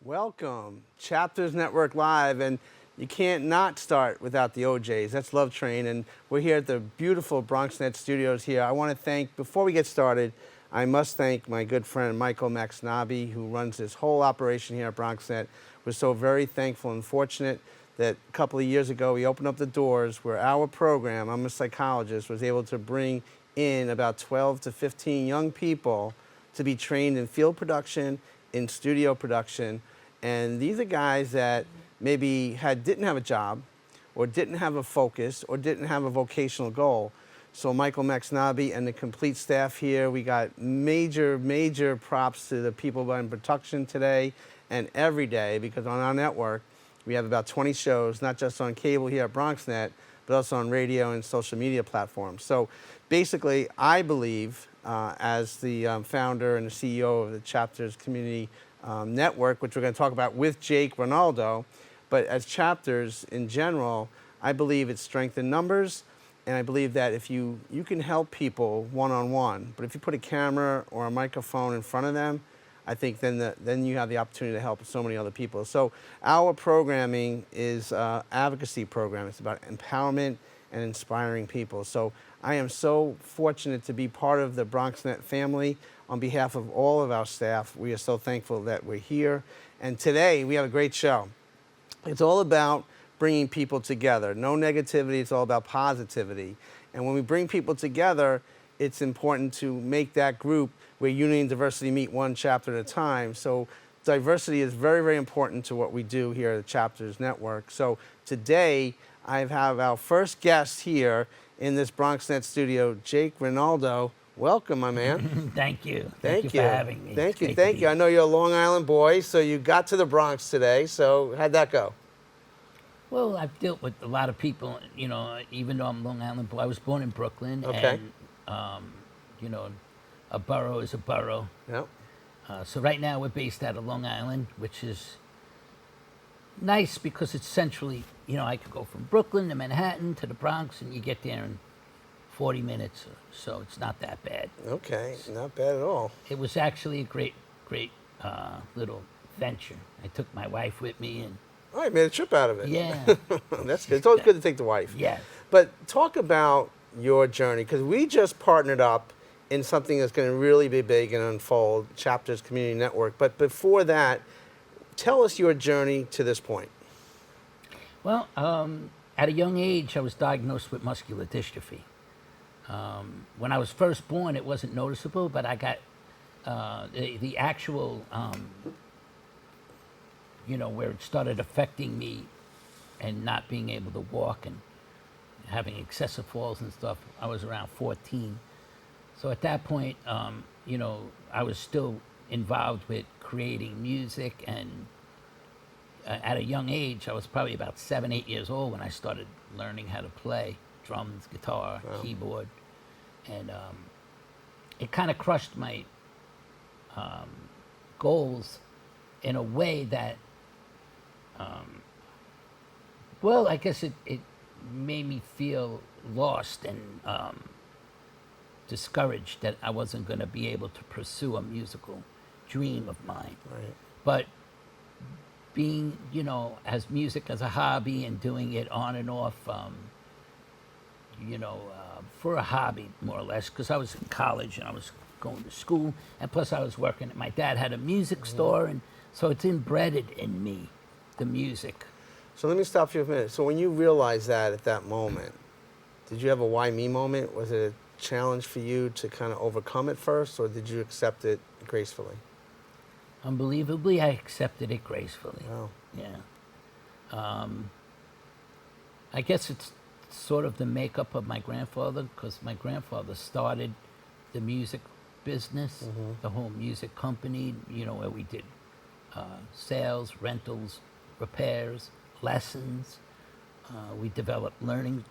Welcome, Chapters Network Live, and you can't not start without the OJs. That's Love Train, and we're here at the beautiful BronxNet studios here. I want to thank, before we get started, I must thank my good friend Michael Maxnabi, who runs this whole operation here at BronxNet. We're so very thankful and fortunate that a couple of years ago we opened up the doors where our program, I'm a psychologist, was able to bring in about 12 to 15 young people to be trained in field production, in studio production. And these are guys that maybe didn't have a job, or didn't have a focus, or didn't have a vocational goal. So Michael Maxnabi and the complete staff here, we got major props to the people behind production today and every day, because on our network, we have about 20 shows, not just on cable here at BronxNet, but also on radio and social media platforms. So basically, I believe, as the founder and the CEO of the Chapters Community Network, which we're going to talk about with Jake Ronaldo, but as Chapters in general, I believe it's strength in numbers, and I believe that if you can help people one-on-one, but if you put a camera or a microphone in front of them, I think then you have the opportunity to help so many other people. So our programming is advocacy program. It's about empowerment and inspiring people. So I am so fortunate to be part of the BronxNet family. On behalf of all of our staff, we are so thankful that we're here. And today we have a great show. It's all about bringing people together. No negativity, it's all about positivity. And when we bring people together, it's important to make that group where unity and diversity meet one chapter at a time. So diversity is very important to what we do here at the Chapters Network. So today, I have our first guest here in this BronxNet studio, Jake Ronaldo. Welcome, my man. Thank you. Thank you for having me. Thank you. I know you're a Long Island boy, so you got to the Bronx today. So how'd that go? Well, I've dealt with a lot of people, you know, even though I'm Long Island boy. I was born in Brooklyn. Okay. And, you know, a borough is a borough. Yep. So right now we're based out of Long Island, which is nice because it's centrally, you know, I could go from Brooklyn to Manhattan to the Bronx, and you get there in 40 minutes, so it's not that bad. Okay, not bad at all. It was actually a great little venture. I took my wife with me, and Oh, you made a trip out of it. yeah. That's good. It's always good to take the wife. Yeah. But talk about your journey, because we just partnered up in something that's going to really be big and unfold, Chapters Community Network. But before that, tell us your journey to this point. Well, at a young age, I was diagnosed with muscular dystrophy. When I was first born, it wasn't noticeable, but I got the actual, you know, where it started affecting me and not being able to walk and having excessive falls and stuff. I was around 14. So at that point, you know, I was still involved with creating music, and at a young age, I was probably about 7, 8 years old when I started learning how to play drums, guitar, keyboard, and it kind of crushed my goals in a way that, well, I guess it made me feel lost and discouraged that I wasn't going to be able to pursue a musical dream of mine. Right. But being, you know, as music as a hobby and doing it on and off, you know, for a hobby, more or less, because I was in college and I was going to school, and plus I was working. My dad had a music store, and so it's embedded in me, the music. So let me stop you for a minute. So when you realized that at that moment, did you have a why me moment? Was it a challenge for you to kind of overcome it first, or did you accept it gracefully? Unbelievably, I accepted it gracefully. Wow. Yeah. I guess it's sort of the makeup of my grandfather, because my grandfather started the music business, the whole music company, you know, where we did sales, rentals, repairs, lessons. We developed learning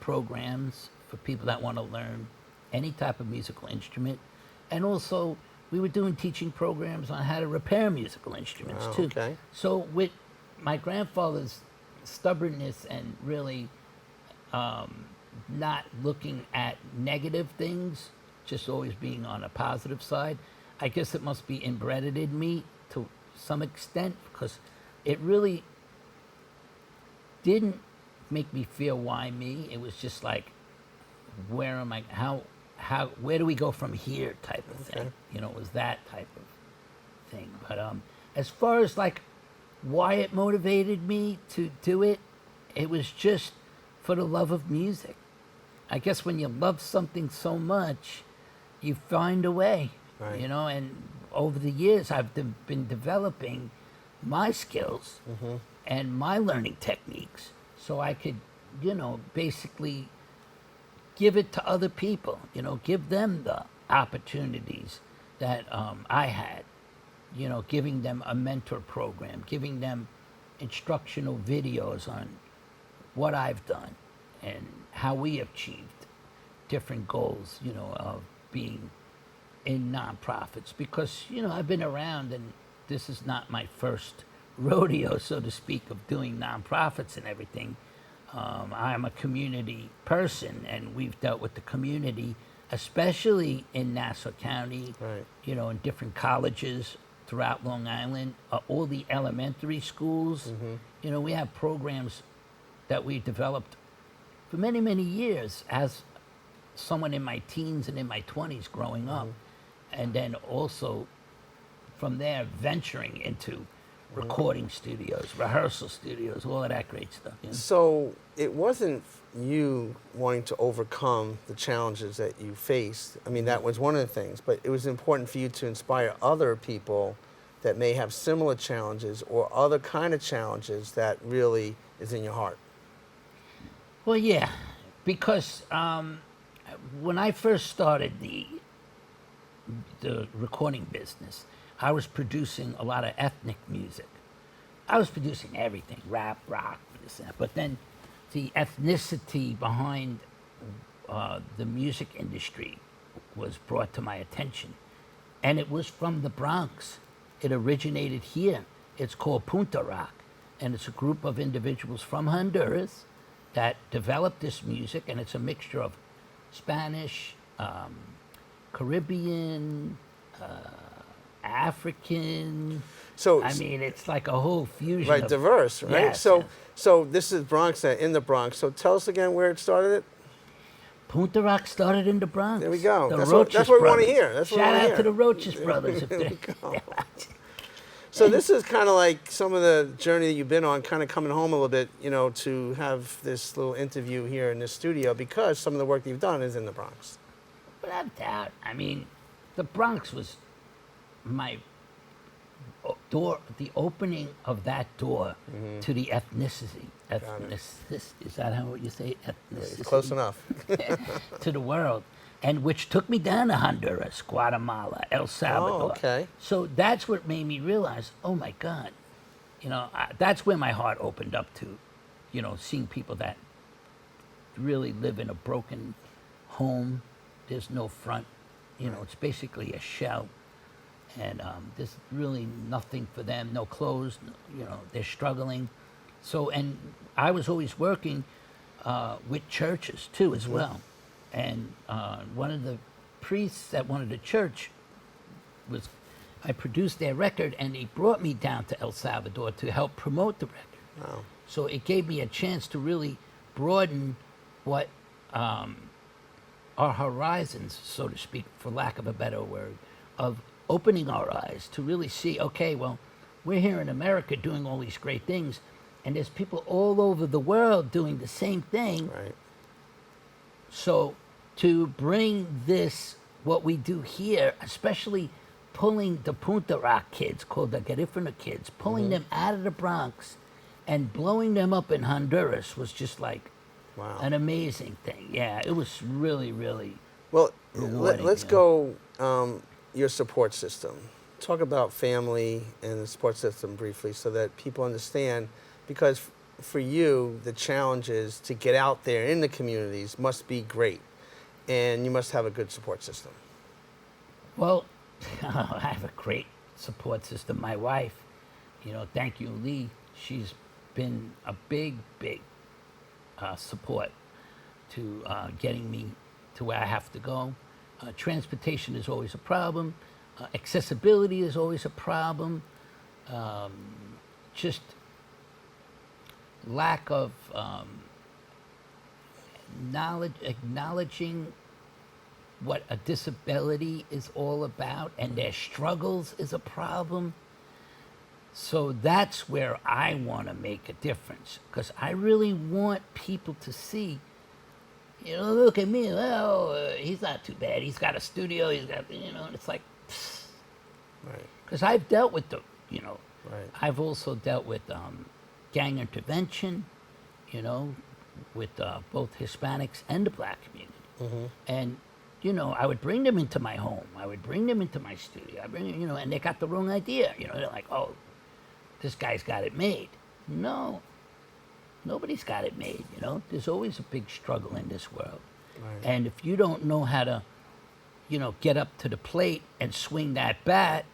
programs for people that want to learn any type of musical instrument. And also, we were doing teaching programs on how to repair musical instruments, too. Okay. So with my grandfather's stubbornness and really not looking at negative things, just always being on a positive side, I guess it must be embedded in me to some extent, because it really didn't make me feel why me. It was just like, where am I? Where do we go from here? Type of thing. You know, it was that type of thing. But as far as like why it motivated me to do it, it was just for the love of music. I guess when you love something so much, you find a way. Right. You know, and over the years, I've been developing my skills and my learning techniques so I could, you know, basically give it to other people, you know, give them the opportunities that I had, you know, giving them a mentor program, giving them instructional videos on what I've done and how we achieved different goals, you know, of being in nonprofits. Because, you know, I've been around, and this is not my first rodeo, so to speak, of doing nonprofits and everything. I'm a community person, and we've dealt with the community, especially in Nassau County, Right. you know, in different colleges throughout Long Island, all the elementary schools. You know, we have programs that we developed for many, many years as someone in my teens and in my 20s growing up. And then also from there venturing into recording studios, rehearsal studios, all of that great stuff. You know? So it wasn't you wanting to overcome the challenges that you faced. I mean, that was one of the things, but it was important for you to inspire other people that may have similar challenges or other kind of challenges that really is in your heart. Well, yeah, because when I first started the recording business, I was producing a lot of ethnic music. I was producing everything, rap, rock, this, that. But then the ethnicity behind the music industry was brought to my attention. And it was from the Bronx. It originated here. It's called Punta Rock. And it's a group of individuals from Honduras that developed this music. And it's a mixture of Spanish, Caribbean, African. So I mean, it's like a whole fusion. right, of, diverse, right? Yes, So yes. so this is Bronx, in the Bronx. So tell us again where it started. Punta Rock started in the Bronx. There we go. The That's what Roches we want to brothers. hear. That's what we Shout want to out hear. to the Roches brothers. If There they're- we go. So this is kind of like some of the journey that you've been on, kind of coming home a little bit, you know, to have this little interview here in this studio because some of the work that you've done is in the Bronx. Without doubt. I mean, the Bronx was my door, the opening of that door to the ethnicity. Is that how you say ethnicity? Close enough. To the world, and which took me down to Honduras, Guatemala, El Salvador. okay. So that's what made me realize, oh my God, you know, that's where my heart opened up to, you know, seeing people that really live in a broken home. There's no front, you know, it's basically a shell. And there's really nothing for them, no clothes, you know, they're struggling. So, and I was always working with churches too as well. And one of the priests at one of the church I produced their record, and he brought me down to El Salvador to help promote the record. Wow. So it gave me a chance to really broaden what our horizons, so to speak, for lack of a better word, of opening our eyes to really see, okay, well, we're here in America doing all these great things, and there's people all over the world doing the same thing. Right. So to bring this, what we do here, especially pulling the Punta Rock kids, called the Garifuna kids, pulling them out of the Bronx and blowing them up in Honduras was just like Wow. an amazing thing. Yeah, it was really, really. Well, rewarding, let's yeah. go your support system. Talk about family and the support system briefly so that people understand, because for you, the challenges to get out there in the communities must be great, and you must have a good support system. Well, I have a great support system. My wife, you know, thank you, Lee. She's been a big, big support to getting me to where I have to go. Transportation is always a problem. Accessibility is always a problem. just lack of knowledge, acknowledging what a disability is all about and their struggles is a problem. So that's where I want to make a difference, because I really want people to see, look at me, he's not too bad. He's got a studio, he's got, and it's like, Right. because I've dealt with Right. I've also dealt with gang intervention, with both Hispanics and the black community. And, I would bring them into my home. I would bring them into my studio. I bring them, and they got the wrong idea. They're like, oh, this guy's got it made. No, nobody's got it made, There's always a big struggle in this world. Right. And if you don't know how to, get up to the plate and swing that bat,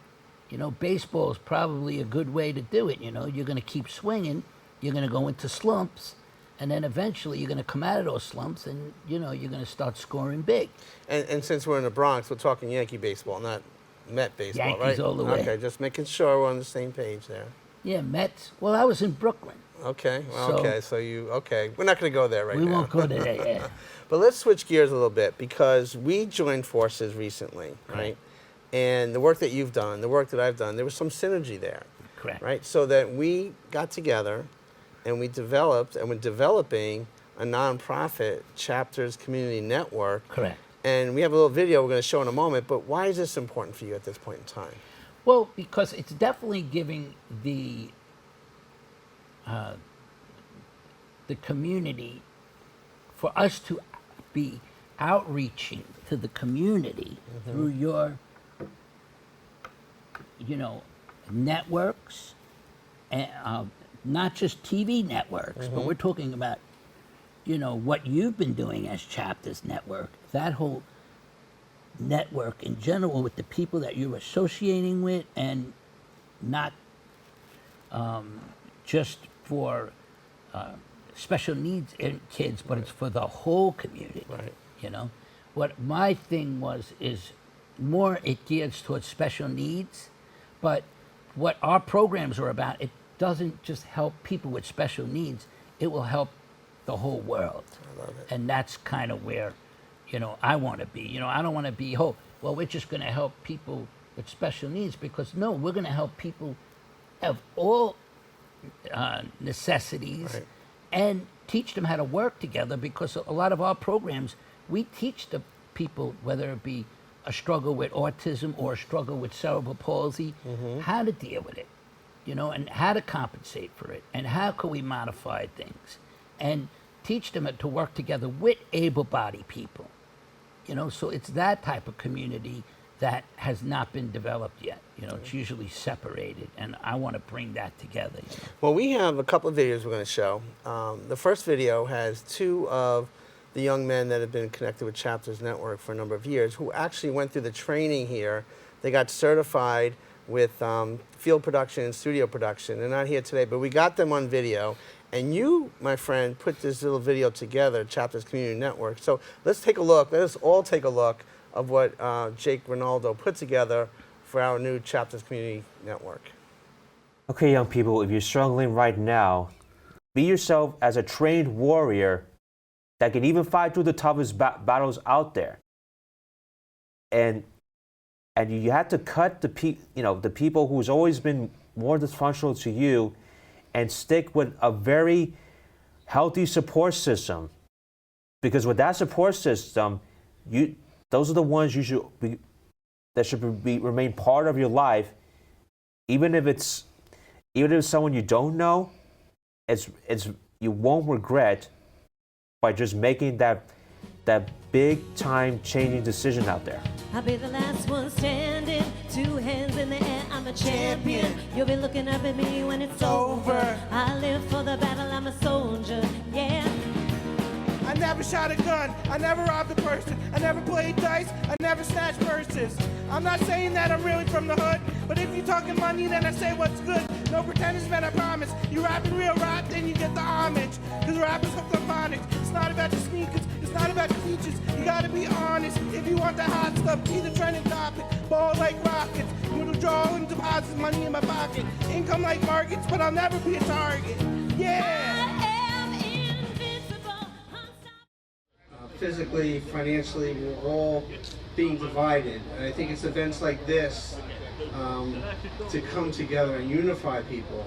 baseball is probably a good way to do it. You're going to keep swinging, you're going to go into slumps, and then eventually you're going to come out of those slumps and, you're going to start scoring big. And since we're in the Bronx, we're talking Yankee baseball, not Met baseball, Yankees right? all the way. Okay, just making sure we're on the same page there. Yeah, Mets. Well, I was in Brooklyn. Okay, well, So- okay. We're not going to go there right We now. won't go to that yet. But let's switch gears a little bit, because we joined forces recently, right? And the work that you've done, the work that I've done, there was some synergy there. Correct. Right? So that we got together and we developed, and we're developing a nonprofit chapters community network. Correct. And we have a little video we're going to show in a moment, but why is this important for you at this point in time? Well, because it's definitely giving the community, for us to be outreaching to the community through your, networks, and not just TV networks, but we're talking about, what you've been doing as Chapters Network, that whole network in general with the people that you're associating with, and not just for special needs kids, but it's for the whole community. Right. What my thing is more it gears towards special needs, but what our programs are about, it doesn't just help people with special needs, it will help the whole world. I love it. And that's kind of where, I want to be. I don't want to be, well, we're just going to help people with special needs, because no, we're going to help people have all necessities, Right. and teach them how to work together, because a lot of our programs, we teach the people, whether it be a struggle with autism or a struggle with cerebral palsy, how to deal with it, and how to compensate for it, and how can we modify things, and teach them to work together with able-bodied people. So it's that type of community that has not been developed yet. It's usually separated, and I want to bring that together. Well, we have a couple of videos we're going to show. The first video has two of the young men that have been connected with Chapters Network for a number of years, who actually went through the training here. They got certified with field production and studio production. They're not here today, but we got them on video. And you, my friend, put this little video together, Chapters Community Network. So let's take a look. Let us all take a look of what Jake Ronaldo put together for our new Chapters Community Network. Okay, young people, if you're struggling right now, be yourself as a trained warrior that can even fight through the toughest battles out there. And you have to cut the people who's always been more dysfunctional to you, and stick with a very healthy support system. Because with that support system, those are the ones that should remain part of your life, even if it's someone you don't know. You won't regret by just making that big time changing decision out there. I'll be the last one standing, 2 hands in the air, I'm a champion. You'll be looking up at me when it's over. I live for the battle, I'm a soldier, yeah. I never shot a gun, I never robbed a person, I never played dice, I never snatched purses. I'm not saying that I'm really from the hood, but if you're talking money, then I say what's good. No pretenders, man, I promise. You rapping real rap, then you get the homage. Cause rappers hooked on phonics. It's not about your sneakers, it's not about your features. You gotta be honest. If you want the hot stuff, be the trending topic. Ball like rockets, you draw into causes money in my pocket. Income like markets, but I'll never be a target. Yeah. Physically, financially, we're all being divided. And I think it's events like this to come together and unify people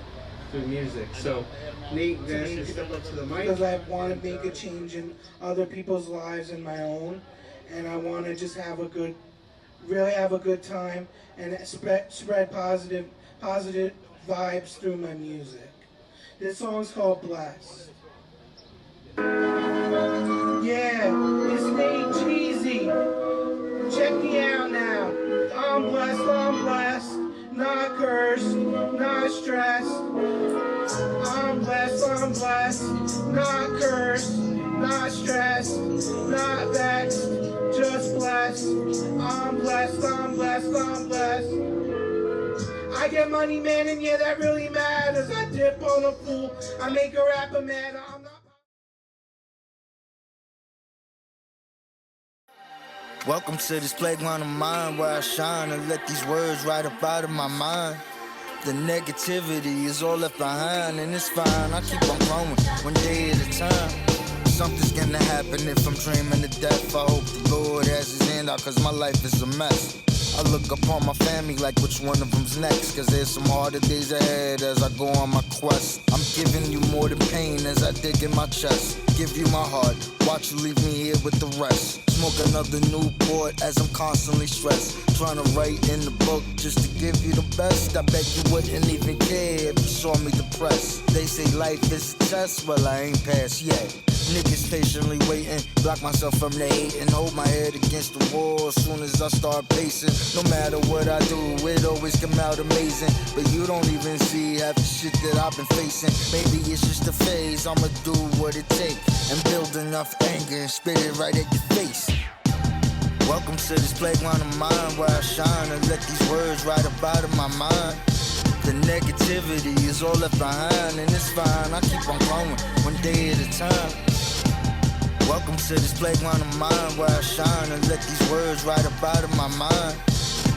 through music. So, Nate, Vanessa, step up to the mic. Because I want to make a change in other people's lives and my own. And I want to just really have a good time and spread positive vibes through my music. This song's called Blessed. Yeah, it's Nate Cheesy. Check me out now. I'm blessed, not cursed, not stressed. I'm blessed, not cursed, not stressed, not vexed, just blessed. I'm blessed. I get money, man, and yeah, that really matters. I dip on a fool, I make a rapper mad. I'm not. Welcome to this playground of mine where I shine and let these words right up out of my mind. The negativity is all left behind and it's fine, I keep on growing, one day at a time. Something's gonna happen if I'm dreaming to death. I hope the Lord has his hand out cause my life is a mess. I look upon my family like which one of them's next, cause there's some harder days ahead as I go on my quest. I'm giving you more than pain as I dig in my chest. Give you my heart, watch you leave me here with the rest. Smoke another Newport as I'm constantly stressed. Trying to write in the book just to give you the best. I bet you wouldn't even care if you saw me depressed. They say life is a test, well I ain't passed yet. Niggas patiently waiting, block myself from the hate and hold my head against the wall as soon as I start pacing. No matter what I do, it always come out amazing. But you don't even see half the shit that I've been facing. Maybe it's just a phase, I'ma do what it takes and build enough anger and spit it right at your face. Welcome to this playground of mine where I shine and let these words right up out of my mind. The negativity is all left behind and it's fine, I keep on growing, one day at a time. Welcome to this playground of mine where I shine and let these words right up out of my mind.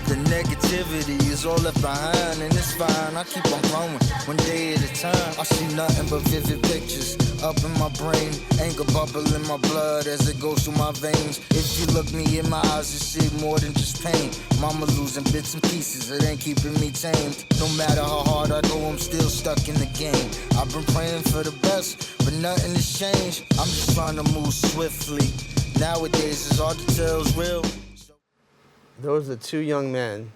The negativity is all left behind and it's fine, I keep on growing, one day at a time. I see nothing but vivid pictures up in my brain, anger bubble in my blood as it goes through my veins. If you look me in my eyes, you see more than just pain. Mama losing bits and pieces, it ain't keeping me tamed. No matter how hard I go, I'm still stuck in the game. I've been praying for the best, but nothing has changed. I'm just trying to move swiftly. Nowadays it's hard to tell it's real. Those are two young men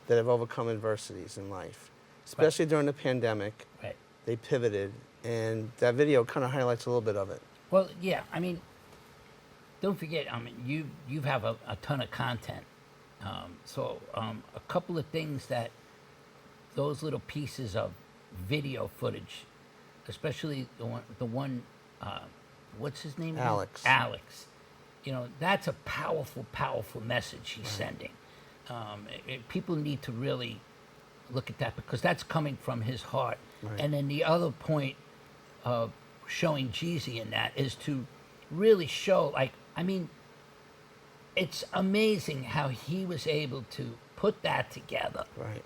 that have overcome adversities in life, especially during the pandemic. Right. They pivoted, and that video kind of highlights a little bit of it. Well, yeah, I mean, don't forget, I mean, you have a ton of content. So a couple of things that those little pieces of video footage, especially the one what's his name again? Alex. Alex. You know, that's a powerful, powerful message he's sending. People need to really look at that because that's coming from his heart. Right. And then the other point of showing Jeezy in that is to really show, like, I mean, it's amazing how he was able to put that together. Right.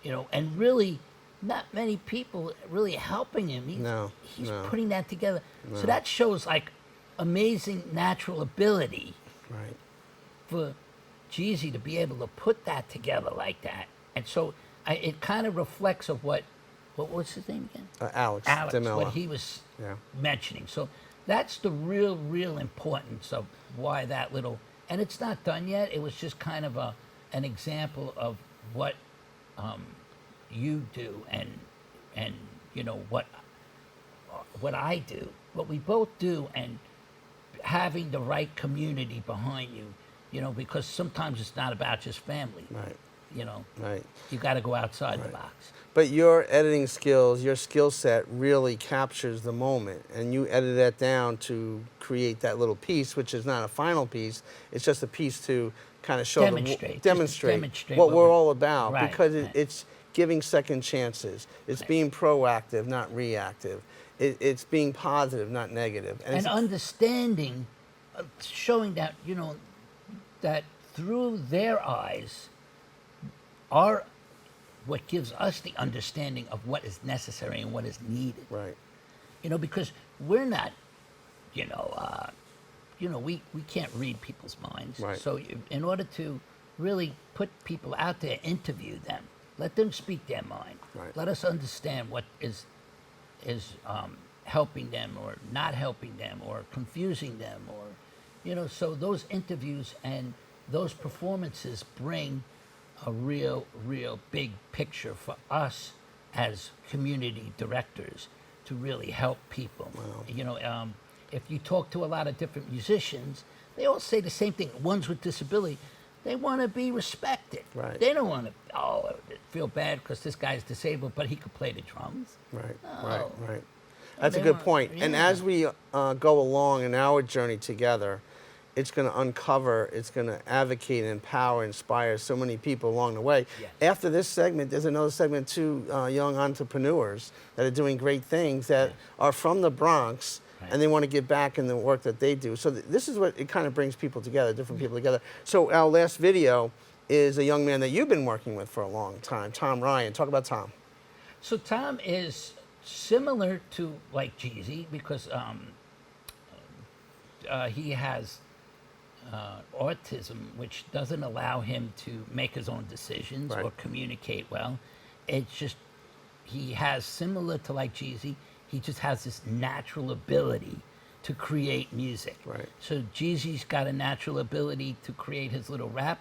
You know, and really not many people really helping him. He's putting that together. No. So that shows, like, amazing natural ability Right. for Jeezy to be able to put that together like that. And so it kind of reflects of what was his name again? Alex DeMello. What he was mentioning. So that's the real importance of why that little, and it's not done yet. It was just kind of an example of what you do and you know what I do, what we both do, and having the right community behind you, you know, because sometimes it's not about just family. Right. You know. Right. You got to go outside the box. But your editing skills, your skill set really captures the moment, and you edit that down to create that little piece, which is not a final piece. It's just a piece to kind of show demonstrate what we're all about, right, because right. It's giving second chances. It's being proactive, not reactive. It's being positive, not negative. And understanding, showing that, you know, that through their eyes, what gives us the understanding of what is necessary and what is needed. Right. You know, because we're not, you know, we can't read people's minds. Right. So in order to really put people out there, interview them, let them speak their mind. Right. Let us understand what is helping them or not helping them or confusing them, or, you know, so those interviews and those performances bring a real big picture for us as community directors to really help people. Wow. You know, if you talk to a lot of different musicians, they all say the same thing. Ones with disability, they want to be respected. Right. They don't want to feel bad because this guy's disabled, but he could play the drums. Right. No. Right. That's a they good want- point. And yeah. as we go along in our journey together, it's going to uncover, it's going to advocate, empower, inspire so many people along the way. Yes. After this segment, there's another segment, two young entrepreneurs that are doing great things that are from the Bronx, Right. and they want to give back in the work that they do. So this is what it kind of brings people together, different people together. So our last video is a young man that you've been working with for a long time, Tom Ryan. Talk about Tom. So Tom is similar to like Jeezy because he has autism, which doesn't allow him to make his own decisions Right. or communicate well. It's just he has, similar to like Jeezy, he just has this natural ability to create music. Right. So Jeezy's got a natural ability to create his little rap,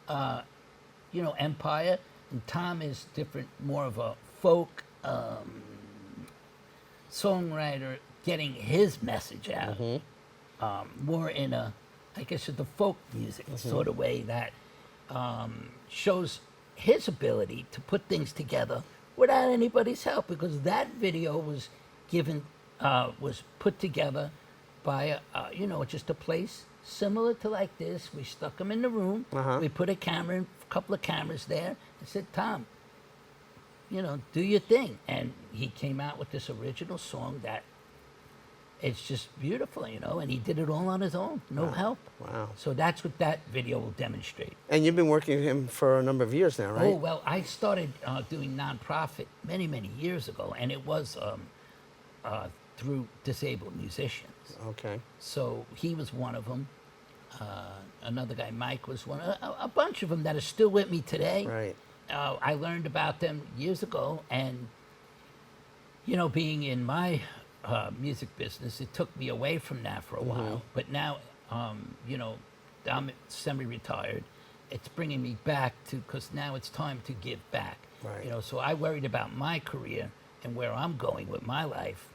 empire, and Tom is different, more of a folk songwriter, getting his message out, more in a, I guess, the folk music sort of way that shows his ability to put things together without anybody's help, because that video was was put together by just a place similar to like this. We stuck him in the room. We put a couple of cameras there, and said, Tom, do your thing. And he came out with this original song that it's just beautiful, and he did it all on his own, no help. Wow. So that's what that video will demonstrate. And you've been working with him for a number of years now, right? Oh, well, I started doing nonprofit many, many years ago, and it was through disabled musicians. Okay. So he was one of them. Another guy, Mike, was one. A bunch of them that are still with me today. Right. I learned about them years ago, and being in my music business, it took me away from that for a while. But now, I'm semi-retired. It's bringing me back because now it's time to give back. Right. So I worried about my career and where I'm going with my life.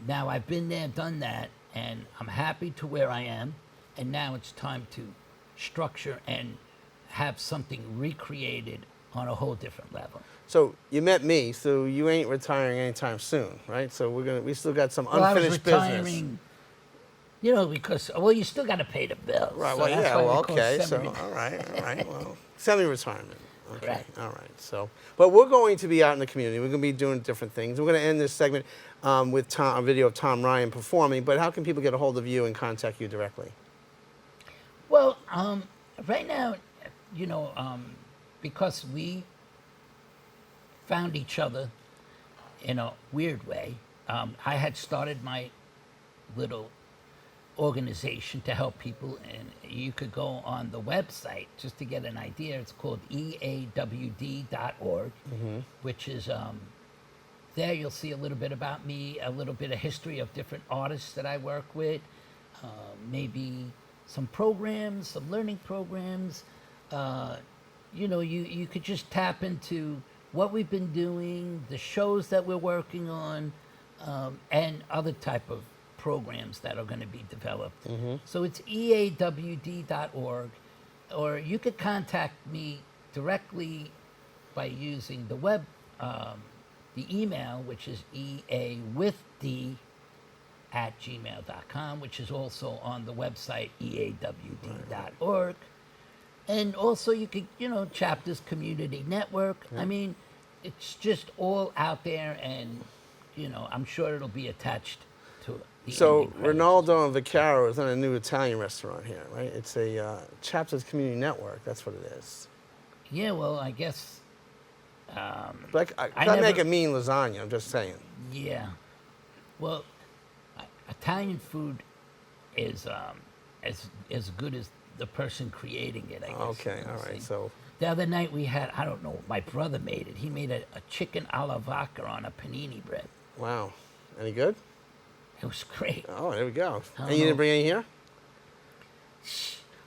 Now I've been there, done that, and I'm happy to where I am. And now it's time to structure and have something recreated on a whole different level. So you met me, so you ain't retiring anytime soon, right? So we still got some Well, unfinished I was business. retiring, because you still got to pay the bills. Right. So Well, that's yeah. why Well, they call okay. it So, semi- all right. Well, semi-retirement. Okay. Correct. All right. So, but we're going to be out in the community. We're going to be doing different things. We're going to end this segment with a video of Tom Ryan performing. But how can people get a hold of you and contact you directly? Well, right now, because we found each other in a weird way, I had started my little organization to help people, and you could go on the website just to get an idea. It's called eawd.org, which is there you'll see a little bit about me, a little bit of history of different artists that I work with, maybe some programs, some learning programs. You could just tap into what we've been doing, the shows that we're working on, and other type of programs that are going to be developed. So it's eawd.org, or you could contact me directly by using the the email, which is eawithd@gmail.com, which is also on the website eawd.org. And also you could, Chapters Community Network. I mean, it's just all out there, and, I'm sure it'll be attached to the So ending credits. Ronaldo and Vaccaro is on a new Italian restaurant here, right? It's a Chapters Community Network. That's what it is. Yeah, well, I guess But I never- make a mean lasagna. I'm just saying. Yeah. Well, Italian food is as good as the person creating it, I guess. Okay, you know, all right. see. So The other night we had, I don't know, my brother made it. He made a chicken alla vodka on a panini bread. wow, any good? It was great. Oh, there we go. I And don't you didn't know. bring any here?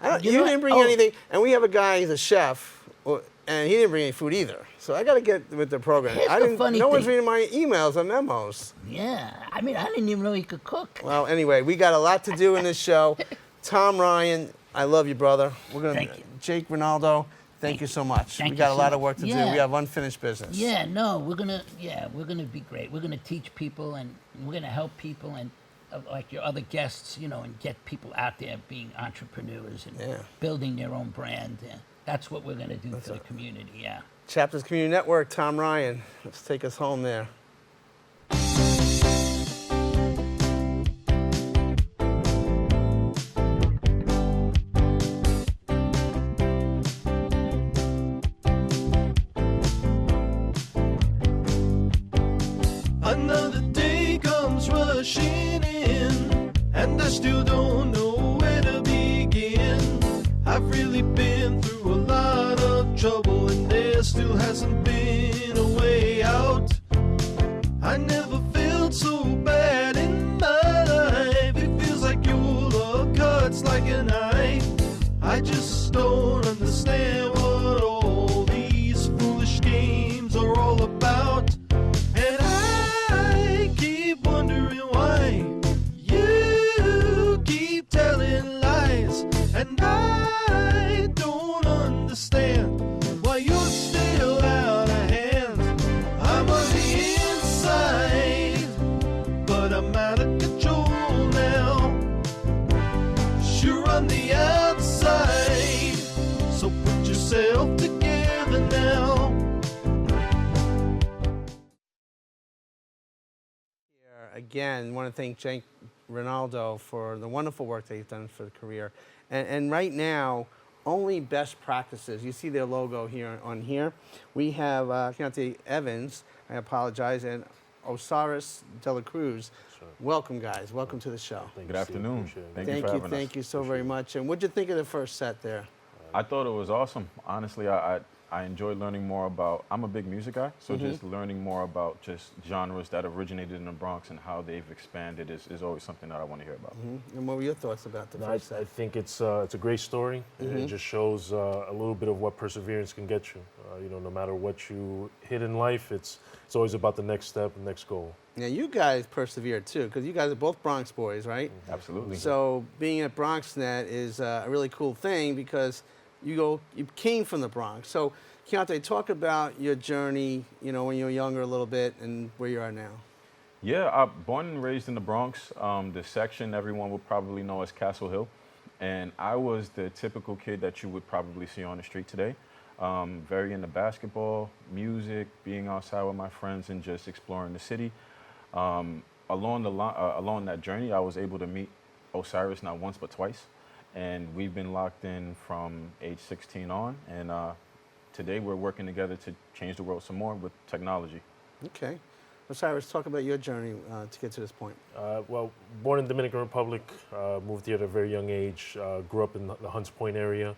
You You know didn't what? bring Oh. anything, and we have a guy, he's a chef, and he didn't bring any food either. So I got to get with the program. Here's I the didn't. funny No one's thing. reading my emails or memos. Yeah. I mean, I didn't even know he could cook. Well, anyway, we got a lot to do in this show. Tom Ryan, I love you, brother. We're gonna. Thank you. Jake Ronaldo, thank you so much. Thank We you got a so lot of much. work to do. Yeah. We have unfinished business. Yeah, no, we're gonna be great. We're gonna teach people and we're gonna help people and like your other guests, you know, and get people out there being entrepreneurs and Yeah. building their own brand. Yeah. That's what we're gonna do for the community. Yeah. Chapters Community Network, Tom Ryan. Let's take us home there. Another day comes rushing in, and I still don't know where to begin. I've really been through a lot of trouble, and there still hasn't been a way out. I never felt so bad in my life. It feels like your love cuts like a knife. I just don't understand what all these foolish games are all about. And I keep wondering why you keep telling lies. And I don't understand why you're still out of hand. I'm on the inside, but I'm out of control now. Sure, on the outside, so put yourself together now. Again, want to thank Jake Ronaldo for the wonderful work that he's done for the career. And right now, only best practices. You see their logo here on here. We have Keontae Evans, I apologize, and Osiris De La Cruz. Welcome, guys. Welcome to the show. Good afternoon. Thank you for having us. Thank you so very much. And what'd you think of the first set there? I thought it was awesome. Honestly, I enjoyed learning more about, I'm a big music guy, so just learning more about just genres that originated in the Bronx and how they've expanded is always something that I want to hear about. And what were your thoughts about the No, first I set? think it's a great story. It just shows a little bit of what perseverance can get you. You know, no matter what you hit in life, it's always about the next step, the next goal. Now, you guys persevered too, because you guys are both Bronx boys, right? Absolutely. So being at BronxNet is a really cool thing because you came from the Bronx. So Keontae, talk about your journey, you know, when you were younger a little bit and where you are now. Yeah, I'm born and raised in the Bronx. The section everyone would probably know as Castle Hill. And I was the typical kid that you would probably see on the street today. Very into basketball, music, being outside with my friends and just exploring the city. Along that journey, I was able to meet Osiris not once but twice. And we've been locked in from age 16 on. And today we're working together to change the world some more with technology. Okay. Osiris, talk about your journey to get to this point. Well, born in Dominican Republic, moved here at a very young age, grew up in the Hunts Point area.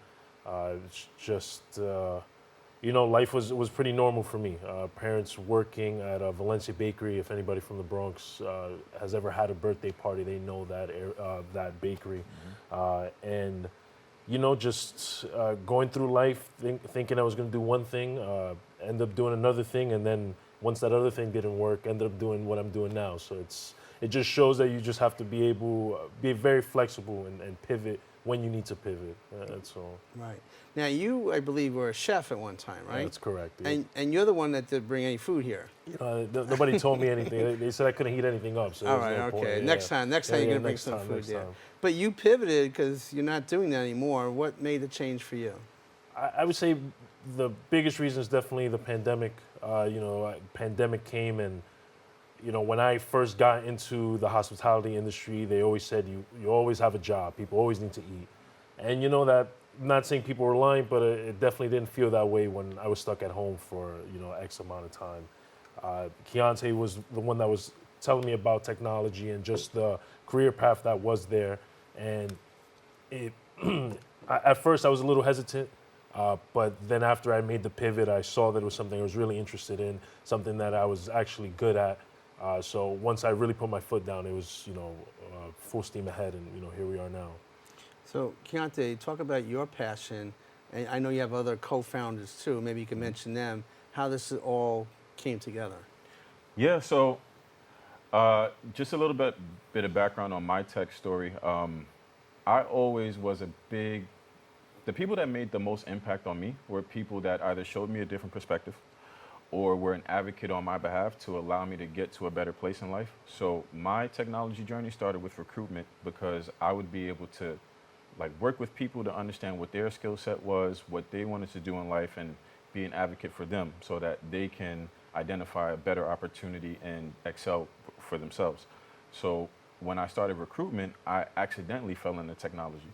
It's just, you know, life was pretty normal for me. Parents working at a Valencia bakery. If anybody from the Bronx has ever had a birthday party, they know that bakery. And, you know, just going through life, thinking I was going to do one thing, end up doing another thing, and then once that other thing didn't work, ended up doing what I'm doing now. So it just shows that you just have to be very flexible and pivot when you need to pivot. That's all. Right. Now, you, I believe, were a chef at one time, right? That's correct. Yeah. And you're the one that did bring any food here. Nobody told me anything. They said I couldn't heat anything up. So All there's right, no okay. point. Next time you're going to bring next some time, food next here. time. But you pivoted because you're not doing that anymore. What made the change for you? I would say the biggest reason is definitely the pandemic. Pandemic came, and you know, when I first got into the hospitality industry, they always said you always have a job. People always need to eat, and you know that not saying people were lying, but it definitely didn't feel that way when I was stuck at home for X amount of time. Keontae was the one that was telling me about technology and just the career path that was there. And it, at first I was a little hesitant, but then after I made the pivot, I saw that it was something I was really interested in, something that I was actually good at. So once I really put my foot down, it was full steam ahead, and here we are now. So, Keontae, talk about your passion, and I know you have other co-founders too. Maybe you can mention them, how this all came together. Yeah, so just a little bit of background on my tech story. I always was the people that made the most impact on me were people that either showed me a different perspective or were an advocate on my behalf to allow me to get to a better place in life. So my technology journey started with recruitment because I would be able to work with people to understand what their skill set was, what they wanted to do in life, and be an advocate for them so that they can identify a better opportunity and excel for themselves. So when I started recruitment, I accidentally fell into technology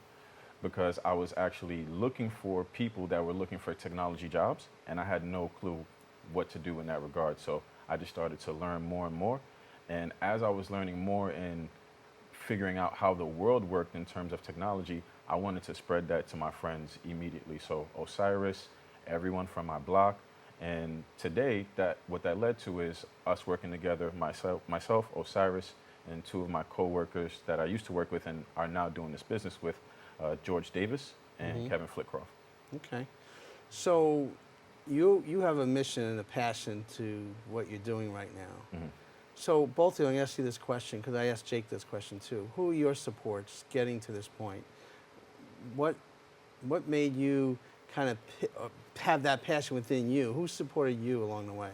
because I was actually looking for people that were looking for technology jobs, and I had no clue what to do in that regard. So I just started to learn more and more. And as I was learning more and figuring out how the world worked in terms of technology, I wanted to spread that to my friends immediately. So Osiris, everyone from my block. And today, what that led to is us working together, myself, Osiris, and two of my coworkers that I used to work with and are now doing this business with, George Davis and Kevin Flitcroft. Okay. So you have a mission and a passion to what you're doing right now. So both of you, I'm going to ask you this question because I asked Jake this question too. Who are your supports getting to this point? What made you kind of have that passion within you? Who supported you along the way?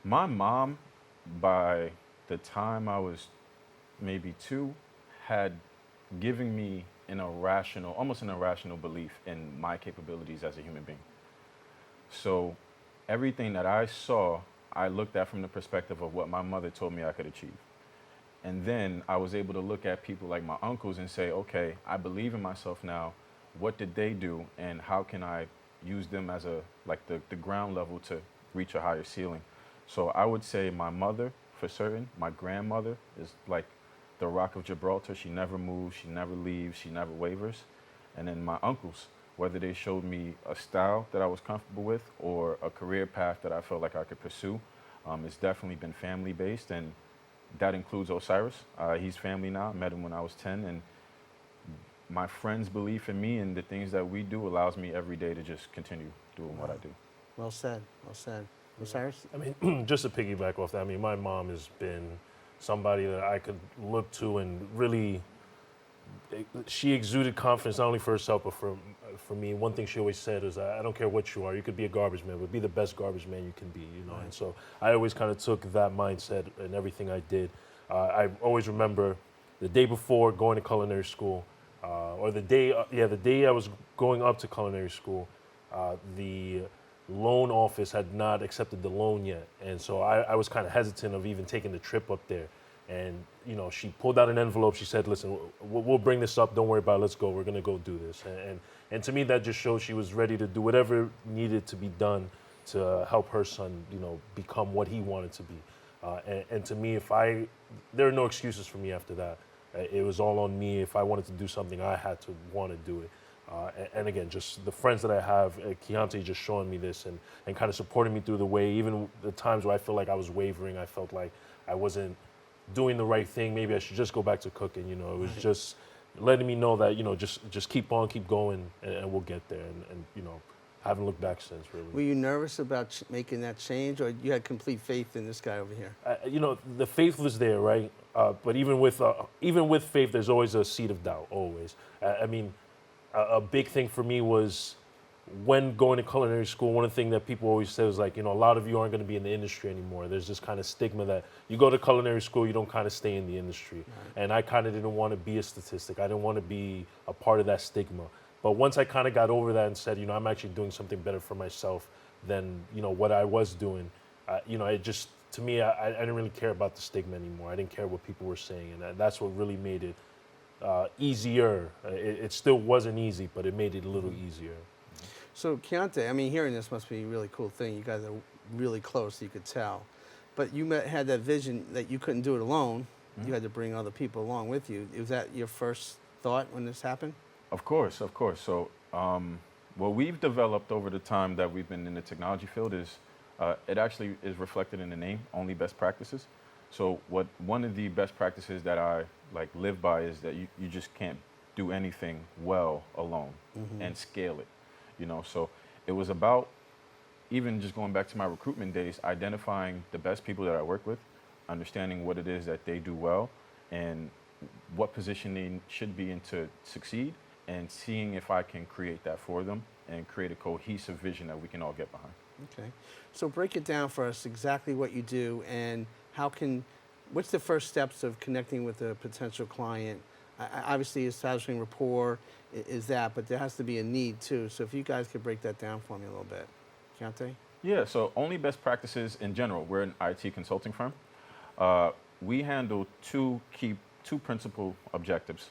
My mom, by the time I was maybe 2, had given me almost an irrational belief in my capabilities as a human being. So everything that I saw, I looked at from the perspective of what my mother told me I could achieve. And then I was able to look at people like my uncles and say, okay, I believe in myself now. What did they do? And how can I use them as the ground level to reach a higher ceiling? So I would say my mother, for certain. My grandmother is like the Rock of Gibraltar. She never moves, she never leaves, she never wavers. And then my uncles, whether they showed me a style that I was comfortable with or a career path that I felt like I could pursue, it's definitely been family-based, and that includes Osiris. He's family now. I met him when I was 10, and my friends' belief in me and the things that we do allows me every day to just continue doing what I do. Well said, well said. Osiris? I mean, just to piggyback off that, I mean, my mom has been somebody that I could look to and really, she exuded confidence not only for herself but for me. One thing she always said is, I don't care what you are, you could be a garbage man, but be the best garbage man you can be, you know. Right. And so I always kind of took that mindset in everything I did. I always remember the day before going to culinary school, or the day I was going up to culinary school, the loan office had not accepted the loan yet, and so I was kind of hesitant of even taking the trip up there. And you know, she pulled out an envelope. She said, "Listen, we'll bring this up. Don't worry about it. Let's go. We're gonna go do this." And to me, that just showed she was ready to do whatever needed to be done to help her son, you know, become what he wanted to be. And to me, there are no excuses for me after that. It was all on me. If I wanted to do something, I had to want to do it. And again, just the friends that I have, Keontae just showing me this and kind of supporting me through the way. Even the times where I feel like I was wavering, I felt like I wasn't doing the right thing. Maybe I should just go back to cooking. You know, it was just letting me know that, you know, just keep on, keep going, and we'll get there. And you know, I haven't looked back since, really. Were you nervous about making that change, or you had complete faith in this guy over here? You know, the faith was there, right? But even with faith, there's always a seed of doubt, always. I mean, a big thing for me was when going to culinary school, one of the things that people always say was like, you know, a lot of you aren't going to be in the industry anymore. There's this kind of stigma that you go to culinary school, you don't kind of stay in the industry. Right. And I kind of didn't want to be a statistic. I didn't want to be a part of that stigma. But once I kind of got over that and said, you know, I'm actually doing something better for myself than, you know, what I was doing, you know, it just, to me, I didn't really care about the stigma anymore. I didn't care what people were saying. And that's what really made it easier. It still wasn't easy, but it made it a little easier. So Keontae, I mean, hearing this must be a really cool thing. You guys are really close, you could tell. But you had that vision that you couldn't do it alone. You had to bring other people along with you. Was that your first thought when this happened? Of course, of course. So, what we've developed over the time that we've been in the technology field is, it actually is reflected in the name, Only Best Practices. So, one of the best practices that I live by is that you just can't do anything well alone and scale it. So it was about, even just going back to my recruitment days, identifying the best people that I work with, understanding what it is that they do well and what position they should be in to succeed, and seeing if I can create that for them and create a cohesive vision that we can all get behind. Okay. So break it down for us exactly what you do and what's the first steps of connecting with a potential client? Obviously, establishing rapport is that, but there has to be a need too. So if you guys could break that down for me a little bit. Keontae? Yeah, so Only Best Practices in general, we're an IT consulting firm. We handle two principal objectives.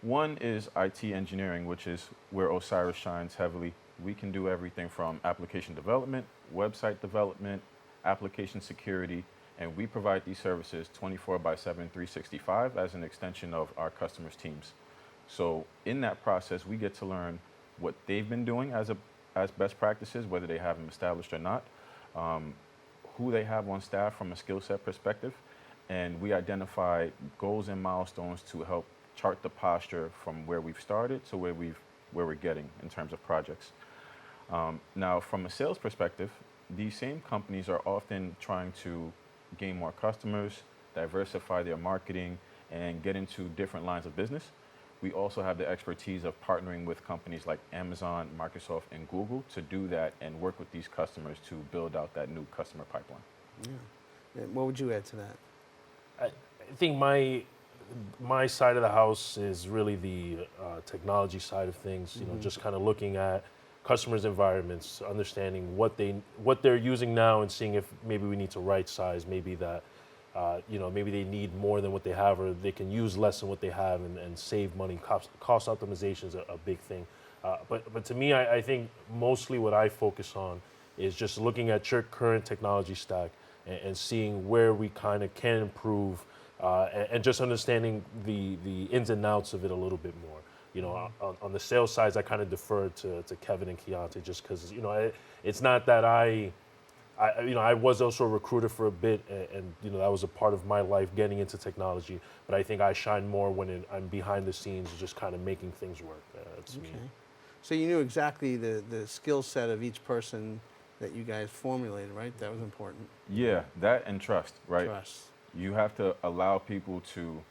One is IT engineering, which is where Osiris shines heavily. We can do everything from application development, website development, application security, and we provide these services 24/7, 365 as an extension of our customers' teams. So in that process, we get to learn what they've been doing as best practices, whether they have them established or not, who they have on staff from a skill set perspective, and we identify goals and milestones to help chart the posture from where we've started to where we're getting in terms of projects. Now, from a sales perspective, these same companies are often trying to gain more customers, diversify their marketing, and get into different lines of business. We also have the expertise of partnering with companies like Amazon, Microsoft, and Google to do that and work with these customers to build out that new customer pipeline. Yeah. And what would you add to that? I think my side of the house is really the technology side of things. You know, just kind of looking at customers' environments, understanding what they're using now, and seeing if maybe we need to right size. Maybe that maybe they need more than what they have, or they can use less than what they have and save money. Cost optimization is a big thing. But to me, I think mostly what I focus on is just looking at your current technology stack and seeing where we kind of can improve, and just understanding the ins and outs of it a little bit more. You know, on the sales side, I kind of defer to Kevin and Keontae, just because it's not that I was also a recruiter for a bit, and that was a part of my life getting into technology. But I think I shine more when I'm behind the scenes, just kind of making things work. That's me. So you knew exactly the skill set of each person that you guys formulated, right? That was important. Yeah, that and trust, right? Trust. You have to allow people to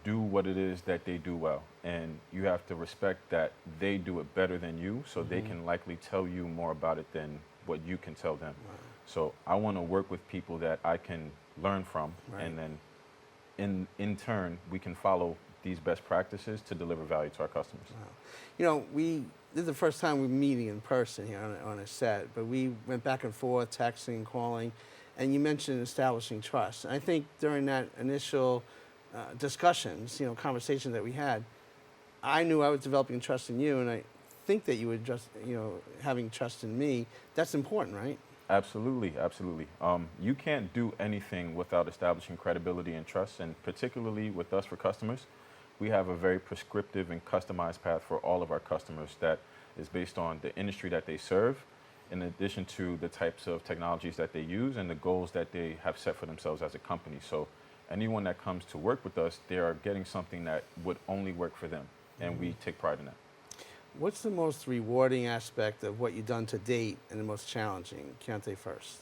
do what it is that they do well, and you have to respect that they do it better than you, so they can likely tell you more about it than what you can tell them. Wow. So I want to work with people that I can learn from, Right. and then in turn we can follow these best practices to deliver value to our customers. Wow. This is the first time we're meeting in person here on a set, but we went back and forth, texting, calling, and you mentioned establishing trust. And I think during that initial discussions, conversations that we had, I knew I was developing trust in you, and I think that you were just, having trust in me. That's important, right? Absolutely, absolutely. You can't do anything without establishing credibility and trust, and particularly with us for customers, we have a very prescriptive and customized path for all of our customers that is based on the industry that they serve, in addition to the types of technologies that they use and the goals that they have set for themselves as a company. So anyone that comes to work with us, they are getting something that would only work for them, and we take pride in that. What's the most rewarding aspect of what you've done to date and the most challenging? Keontae first.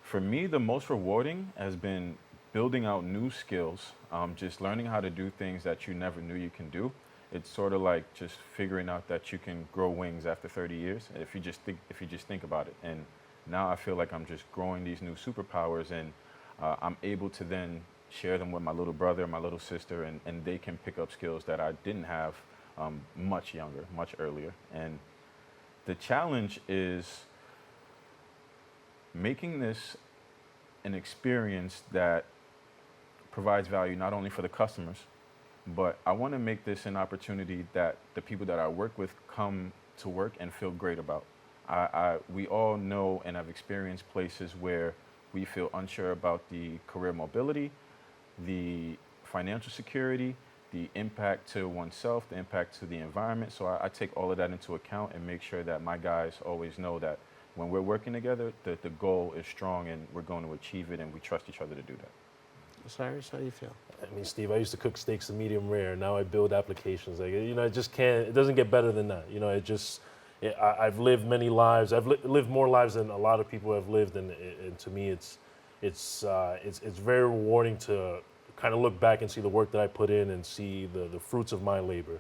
For me, the most rewarding has been building out new skills, just learning how to do things that you never knew you can do. It's sort of like just figuring out that you can grow wings after 30 years, if you just think about it. And now I feel like I'm just growing these new superpowers, and I'm able to then share them with my little brother, my little sister, and they can pick up skills that I didn't have much younger, much earlier. And the challenge is making this an experience that provides value not only for the customers, But I want to make this an opportunity that the people that I work with come to work and feel great about. We all know and have experienced places where we feel unsure about the career mobility, the financial security, the impact to oneself, the impact to the environment. So I take all of that into account and make sure that my guys always know that when we're working together, that the goal is strong and we're going to achieve it, and we trust each other to do that. Cyrus, how do you feel? I mean, Steve, I used to cook steaks to medium rare. Now I build applications. Like, you know, it just can't. It doesn't get better than that. You know, it just. I've lived many lives. I've lived more lives than a lot of people have lived, and to me, it's very rewarding to kind of look back and see the work that I put in and see the fruits of my labor.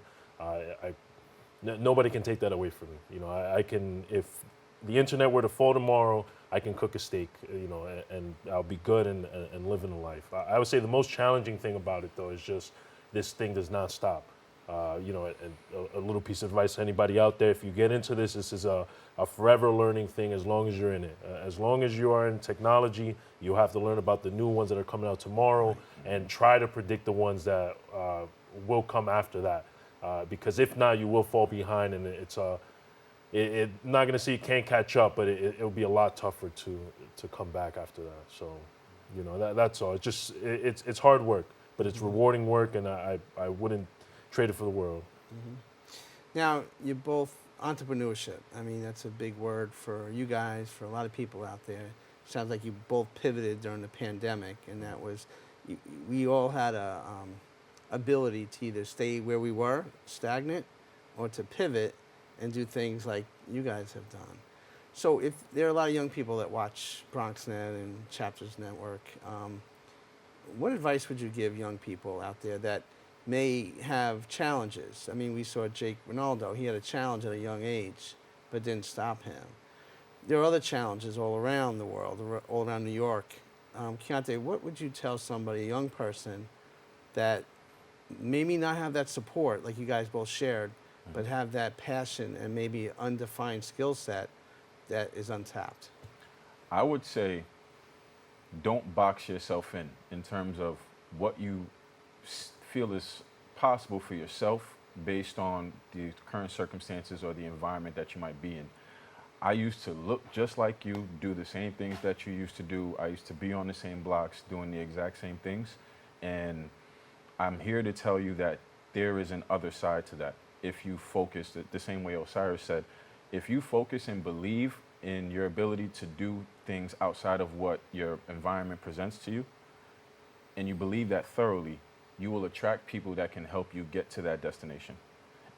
Nobody can take that away from me. You know, I can, if the internet were to fall tomorrow, I can cook a steak, you know, and I'll be good and living a life. I would say the most challenging thing about it, though, is just this thing does not stop. You know, and a little piece of advice to anybody out there: if you get into this, this is a forever learning thing. As long as you're in it, as long as you are in technology, you have to learn about the new ones that are coming out tomorrow, and try to predict the ones that will come after that. Because if not, you will fall behind, and it's not going to say you can't catch up, but it'll be a lot tougher to come back after that. So, you know, that's all. It's just it's hard work, but it's rewarding work, and I wouldn't trade it for the world. Now, you're both entrepreneurship. I mean, that's a big word for you guys, for a lot of people out there. Sounds like you both pivoted during the pandemic, and that was, we all had a ability to either stay where we were, stagnant, or to pivot and do things like you guys have done. So if there are a lot of young people that watch BronxNet and Chapters Network, what advice would you give young people out there that may have challenges? I mean, we saw Jake Ronaldo. He had a challenge at a young age, but didn't stop him. There are other challenges all around the world, all around New York. Keontae, what would you tell somebody, a young person, that maybe not have that support like you guys both shared, but have that passion and maybe undefined skill set that is untapped? I would say don't box yourself in terms of what you feel is possible for yourself based on the current circumstances or the environment that you might be in. I used to look just like you, do the same things that you used to do. I used to be on the same blocks doing the exact same things. And I'm here to tell you that there is an other side to that. If you focus, the same way Osiris said, if you focus and believe in your ability to do things outside of what your environment presents to you, and you believe that thoroughly, you will attract people that can help you get to that destination.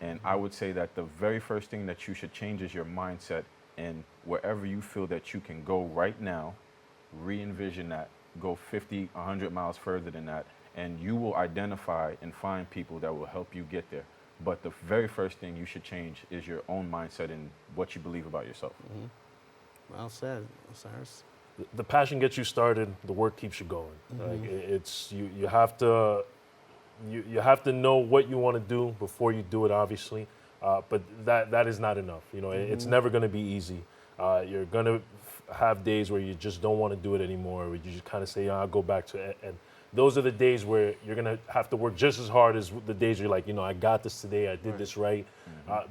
And I would say that the very first thing that you should change is your mindset, and wherever you feel that you can go right now, re-envision that, go 50, 100 miles further than that, and you will identify and find people that will help you get there. But the very first thing you should change is your own mindset and what you believe about yourself. Well said, Osiris. The passion gets you started. The work keeps you going. Like, it's you have to know what you want to do before you do it, obviously. But that is not enough. You know, it's never going to be easy. You're going to have days where you just don't want to do it anymore. Where you just kind of say, I'll go back to it. And those are the days where you're going to have to work just as hard as the days where you're like, you know, I got this today. I did this right.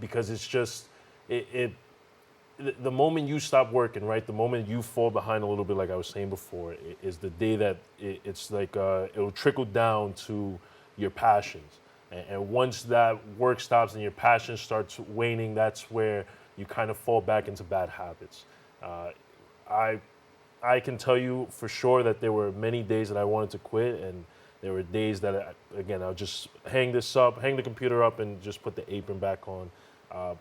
Because it's just, the moment you stop working, right, the moment you fall behind a little bit, like I was saying before, is the day that it's like it'll trickle down to your passions. And once that work stops and your passion starts waning, that's where you kind of fall back into bad habits. I can tell you for sure that there were many days that I wanted to quit, and there were days that, I'll just hang the computer up and just put the apron back on.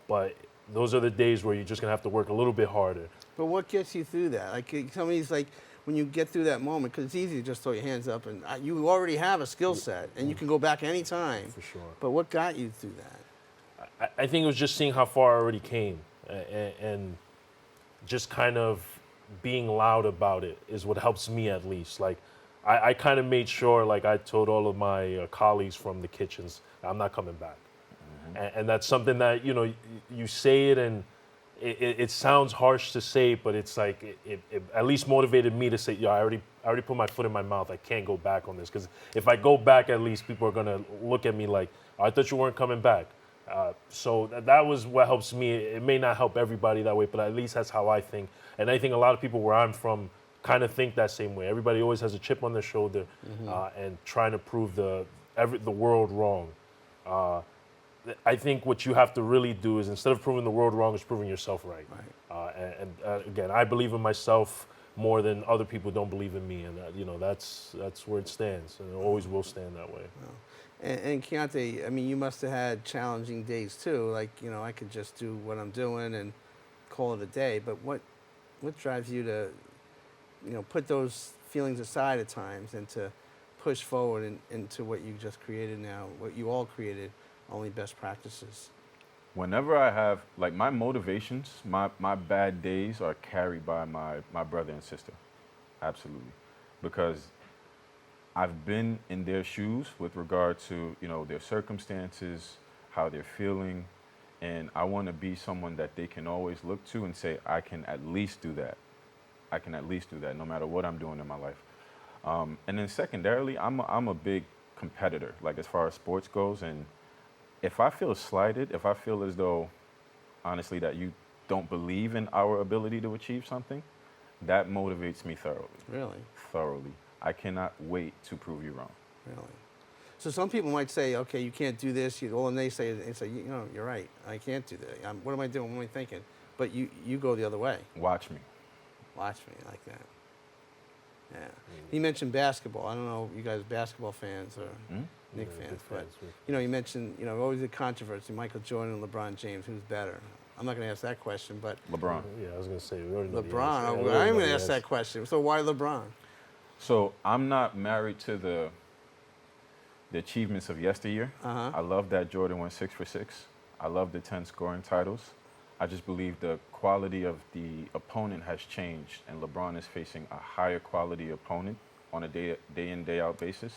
But those are the days where you're just gonna have to work a little bit harder. But what gets you through that? Like, tell me, it's like when you get through that moment, because it's easy to just throw your hands up and you already have a skill set and you can go back anytime. For sure. But what got you through that? I think it was just seeing how far I already came, and just kind of being loud about it is what helps me, at least. Like, I kind of made sure, like I told all of my colleagues from the kitchens, I'm not coming back. And that's something that, you know, you say it and it sounds harsh to say, but it's like it at least motivated me to say, yeah, I already put my foot in my mouth. I can't go back on this, because if I go back, at least people are gonna look at me like, oh, I thought you weren't coming back. So that was what helps me. It may not help everybody that way, but at least that's how I think. And I think a lot of people where I'm from kind of think that same way. Everybody always has a chip on their shoulder and trying to prove the world wrong. I think what you have to really do is, instead of proving the world wrong, is proving yourself right. Again, I believe in myself more than other people don't believe in me, and that's where it stands, and it always will stand that way. And Keontae, I mean, you must have had challenging days too. Like, I could just do what I'm doing and call it a day. But what drives you to, put those feelings aside at times and to push forward into what you just created now, what you all created, Only Best Practices? Whenever I have, like, my motivations, my bad days are carried by my brother and sister. Absolutely. Because I've been in their shoes with regard to, their circumstances, how they're feeling, and I want to be someone that they can always look to and say, I can at least do that. I can at least do that, no matter what I'm doing in my life. And then secondarily, I'm a big competitor, like, as far as sports goes, and if I feel slighted, if I feel as though, honestly, that you don't believe in our ability to achieve something, that motivates me thoroughly. Really? Thoroughly. I cannot wait to prove you wrong. Really? So some people might say, okay, you can't do this. And they say, you're right. I can't do that. What am I doing? What am I thinking? But you go the other way. Watch me. Watch me, like that. Yeah. You mentioned basketball. I don't know if you guys are basketball fans or Knicks fans, but you mentioned always the controversy: Michael Jordan and LeBron James. Who's better? I'm not going to ask that question, but LeBron. Yeah, I was going to say we already know the LeBron. answer. Yeah, I'm going to ask that question. So why LeBron? So I'm not married to the achievements of yesteryear. I love that Jordan went 6 for 6. I love the 10 scoring titles. I just believe the quality of the opponent has changed, and LeBron is facing a higher quality opponent on a day in, day out basis.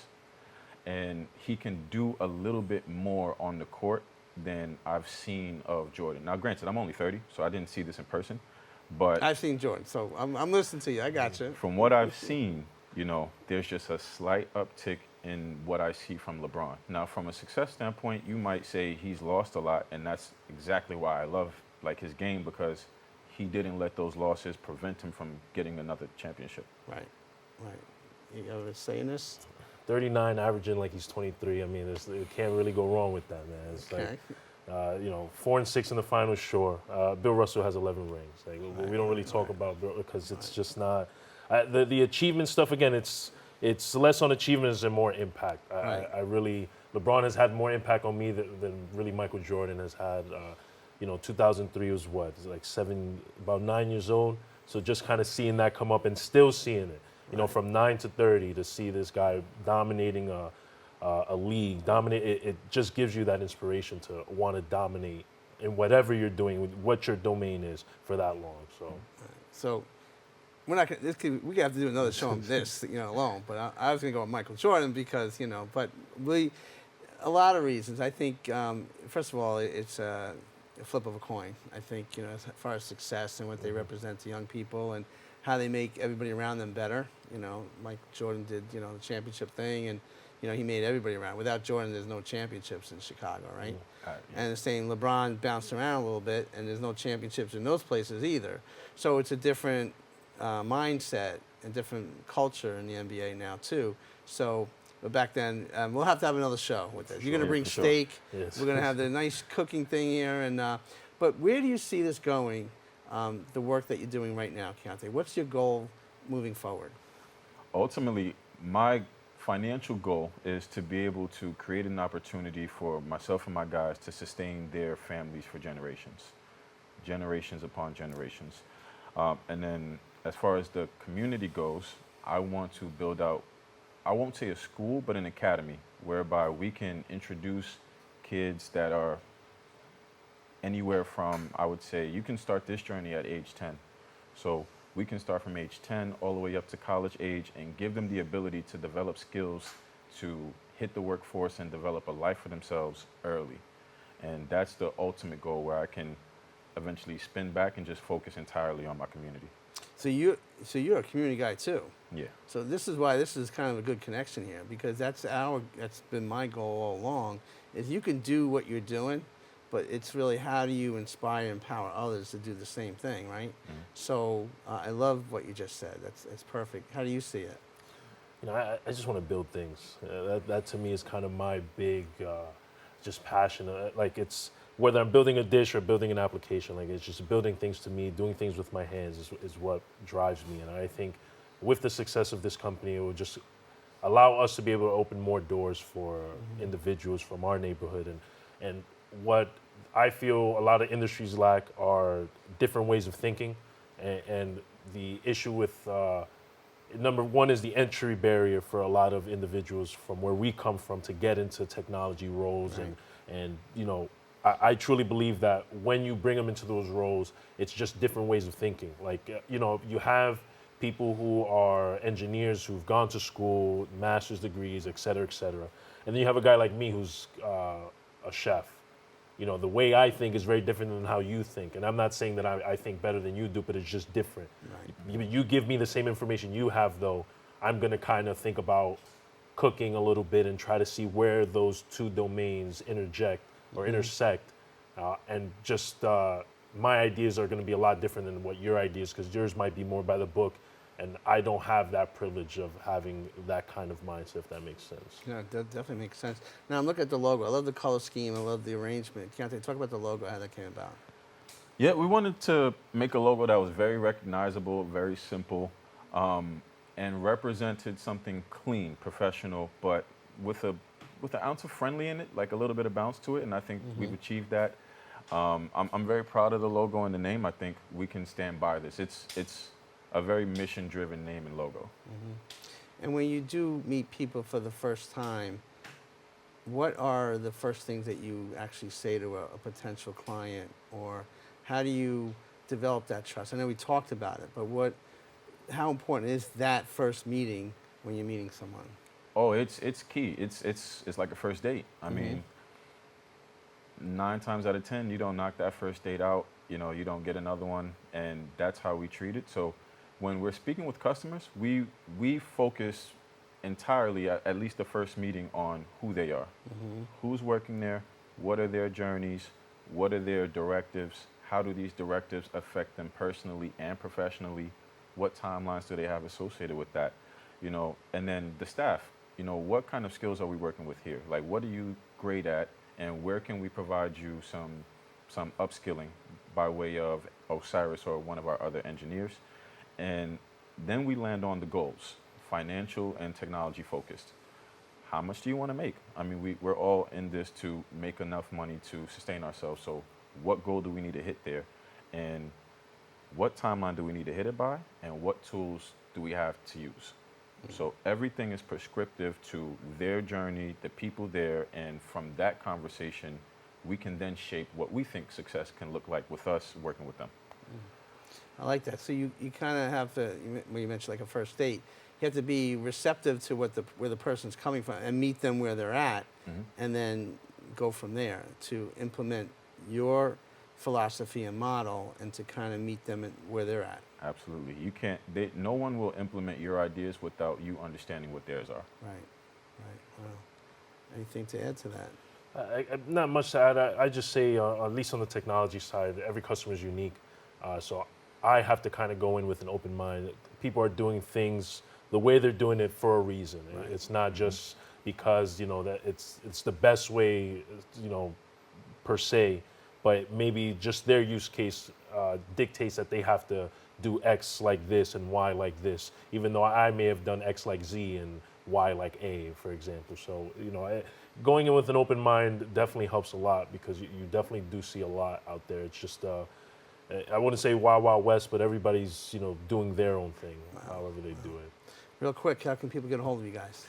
And he can do a little bit more on the court than I've seen of Jordan. Now, granted, I'm only 30, so I didn't see this in person, but I've seen Jordan, so I'm listening to you. I got you. From what I've seen, there's just a slight uptick in what I see from LeBron. Now, from a success standpoint, you might say he's lost a lot, and that's exactly why I love his game, because he didn't let those losses prevent him from getting another championship. Right. You ever saying this? 39, averaging like he's 23. I mean, it can't really go wrong with that, man. It's Okay. like, 4 and 6 in the finals, sure. Bill Russell has 11 rings. Like, we don't really talk about Bill because it's just not. The achievement stuff, again, it's less on achievements and more impact. LeBron has had more impact on me than really Michael Jordan has had. 2003 was what? It was like about 9 years old. So just kind of seeing that come up and still seeing it. From 9 to 30, to see this guy dominating a league, it just gives you that inspiration to want to dominate in whatever you're doing, what your domain is for that long. So we're not gonna, we have to do another show on this, alone. But I was gonna go with Michael Jordan because, but a lot of reasons. I think first of all, it's a flip of a coin. I think as far as success and what they represent to young people and how they make everybody around them better. Mike Jordan did, the championship thing, and, he made everybody around. Without Jordan, there's no championships in Chicago, right? And the same, LeBron bounced around a little bit, and there's no championships in those places either. So it's a different mindset and different culture in the NBA now, too. So, but back then, we'll have to have another show with this. You're going to bring steak. Sure. Yes. We're going to have the nice cooking thing here. And but where do you see this going, the work that you're doing right now, Keontae? What's your goal moving forward? Ultimately, my financial goal is to be able to create an opportunity for myself and my guys to sustain their families for generations upon generations. And then as far as the community goes, I want to build out, I won't say a school, but an academy whereby we can introduce kids that are anywhere from, I would say, you can start this journey at age 10. So we can start from age 10 all the way up to college age and give them the ability to develop skills to hit the workforce and develop a life for themselves early. And that's the ultimate goal, where I can eventually spin back and just focus entirely on my community. So you're a community guy too. Yeah. So this is why this is kind of a good connection here, because that's been my goal all along, is you can do what you're doing, but it's really how do you inspire and empower others to do the same thing, right? So I love what you just said. That's perfect. How do you see it? You know, I just want to build things. That to me is kind of my big, just passion. Like it's whether I'm building a dish or building an application. Like it's just building things to me, doing things with my hands is what drives me. And I think with the success of this company, it will just allow us to be able to open more doors for individuals from our neighborhood. And what I feel a lot of industries lack are different ways of thinking. And the issue with number one is the entry barrier for a lot of individuals from where we come from to get into technology roles. Right. And you know, I truly believe that when you bring them into those roles, it's just different ways of thinking. Like, you know, you have people who are engineers who've gone to school, master's degrees, et cetera, et cetera. And then you have a guy like me who's a chef. You know, the way I think is very different than how you think. And I'm not saying that I think better than you do, but it's just different. Right. You give me the same information you have, though, I'm going to kind of think about cooking a little bit and try to see where those two domains interject or intersect. And just my ideas are going to be a lot different than what your ideas, because yours might be more by the book. And I don't have that privilege of having that kind of mindset, if that makes sense. Yeah, that definitely makes sense. Now I'm looking at the logo. I love the color scheme. I love the arrangement. Keontae, talk about the logo, how that came about. Yeah, we wanted to make a logo that was very recognizable, very simple, and represented something clean, professional, but with an ounce of friendly in it, like a little bit of bounce to it, and I think we've achieved that. I'm very proud of the logo and the name. I think we can stand by this. It's a very mission-driven name and logo. And when you do meet people for the first time, what are the first things that you actually say to a potential client, or how do you develop that trust? I know we talked about it, but how important is that first meeting when you're meeting someone? Oh, it's key. It's like a first date. I mean, 9 times out of 10, you don't knock that first date out. You know, you don't get another one, and that's how we treat it. So when we're speaking with customers, we focus entirely, at least the first meeting, on who they are, who's working there, what are their journeys, what are their directives, how do these directives affect them personally and professionally, what timelines do they have associated with that, you know, and then the staff, you know, what kind of skills are we working with here? Like, what are you great at, and where can we provide you some upskilling by way of Osiris or one of our other engineers? And then we land on the goals, financial and technology focused. How much do you want to make? I mean, we're all in this to make enough money to sustain ourselves. So what goal do we need to hit there? And what timeline do we need to hit it by? And what tools do we have to use? So everything is prescriptive to their journey, the people there, and from that conversation, we can then shape what we think success can look like with us working with them. I like that. So you kind of have to, when you mentioned like a first date, you have to be receptive to where the person's coming from and meet them where they're at, and then go from there to implement your philosophy and model and to kind of meet them where they're at. Absolutely. You can't, no one will implement your ideas without you understanding what theirs are. Right. Wow. Anything to add to that? Not much to add. I just say, at least on the technology side, every customer is unique. So I have to kind of go in with an open mind. People are doing things the way they're doing it for a reason. Right. It's not just because, you know, that it's the best way, you know, per se, but maybe just their use case dictates that they have to do X like this and Y like this, even though I may have done X like Z and Y like A, for example. So, you know, going in with an open mind definitely helps a lot, because you definitely do see a lot out there. It's just, I wouldn't say Wild Wild West, but everybody's, you know, doing their own thing, however they do it. Real quick, how can people get a hold of you guys?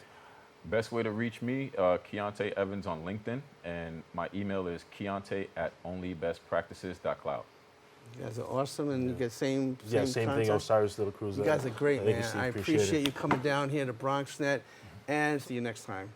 Best way to reach me, Keontae Evans on LinkedIn, and my email is keontae@onlybestpractices.cloud. You guys are awesome, and you get same thing, Osiris De La Cruz. You guys are great, man. I appreciate appreciate you coming down here to BronxNet, and see you next time.